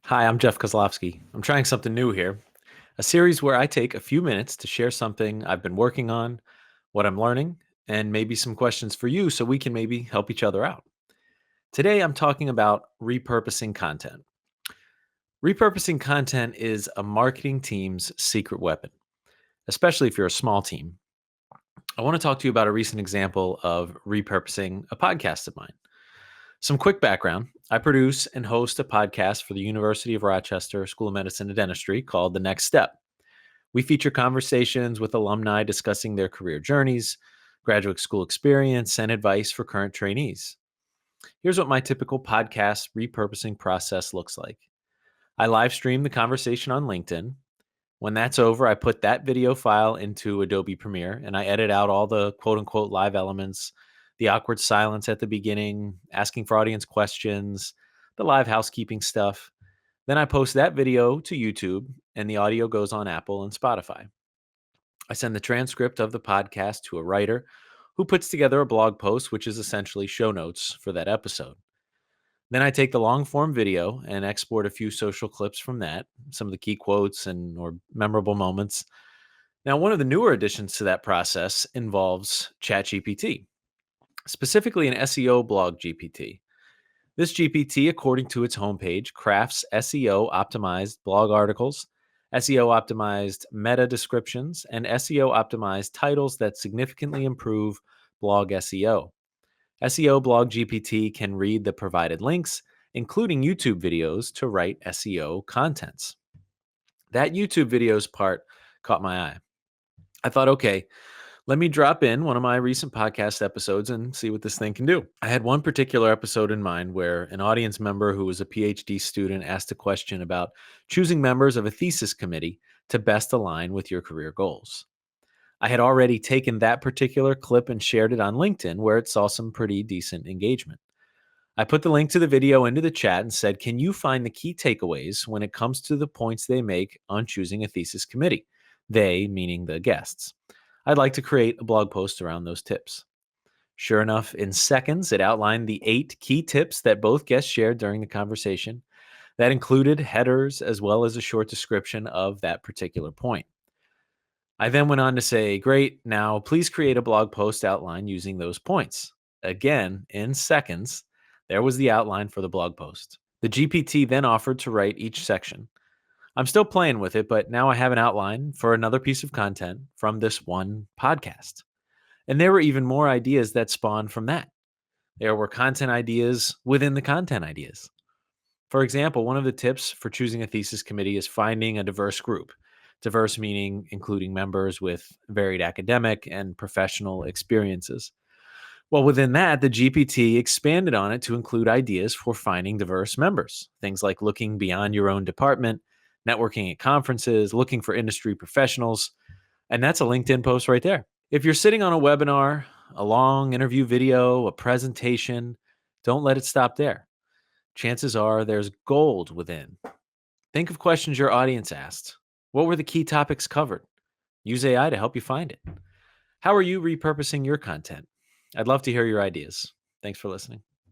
Hi, I'm Jeff Kozlowski. I'm trying something new here, a series where I take a few minutes to share something I've been working on, what I'm learning, and maybe some questions for you so we can maybe help each other out. Today, I'm talking about repurposing content. Repurposing content is a marketing team's secret weapon, especially if you're a small team. I want to talk to you about a recent example of repurposing a podcast of mine. Some quick background: I produce and host a podcast for the University of Rochester School of Medicine and Dentistry called The Next Step. We feature conversations with alumni discussing their career journeys, graduate school experience, and advice for current trainees. Here's what my typical podcast repurposing process looks like. I live stream the conversation on LinkedIn. When that's over, I put that video file into Adobe Premiere and I edit out all the quote unquote live elements, the awkward silence at the beginning, asking for audience questions, the live housekeeping stuff. Then I post that video to YouTube and the audio goes on Apple and Spotify. I send the transcript of the podcast to a writer who puts together a blog post, which is essentially show notes for that episode. Then I take the long form video and export a few social clips from that, some of the key quotes and or memorable moments. Now, one of the newer additions to that process involves ChatGPT, specifically an SEO blog GPT. This GPT, according to its homepage, crafts SEO optimized blog articles, SEO optimized meta descriptions, and SEO optimized titles that significantly improve blog SEO. SEO blog GPT can read the provided links, including YouTube videos, to write SEO contents. That YouTube videos part caught my eye. I thought, okay, let me drop in one of my recent podcast episodes and see what this thing can do. I had one particular episode in mind where an audience member who was a PhD student asked a question about choosing members of a thesis committee to best align with your career goals. I had already taken that particular clip and shared it on LinkedIn, where it saw some pretty decent engagement. I put the link to the video into the chat and said, can you find the key takeaways when it comes to the points they make on choosing a thesis committee? They, meaning the guests. I'd like to create a blog post around those tips. Sure enough, in seconds, it outlined the 8 key tips that both guests shared during the conversation. That included headers as well as a short description of that particular point. I then went on to say, great, now please create a blog post outline using those points. Again, in seconds, there was the outline for the blog post. The GPT then offered to write each section. I'm still playing with it, but now I have an outline for another piece of content from this one podcast. And there were even more ideas that spawned from that. There were content ideas within the content ideas. For example, one of the tips for choosing a thesis committee is finding a diverse group. Diverse meaning including members with varied academic and professional experiences. Well, within that, the GPT expanded on it to include ideas for finding diverse members. Things like looking beyond your own department, networking at conferences, looking for industry professionals. And that's a LinkedIn post right there. If you're sitting on a webinar, a long interview video, a presentation, don't let it stop there. Chances are there's gold within. Think of questions your audience asked. What were the key topics covered? Use AI to help you find it. How are you repurposing your content? I'd love to hear your ideas. Thanks for listening.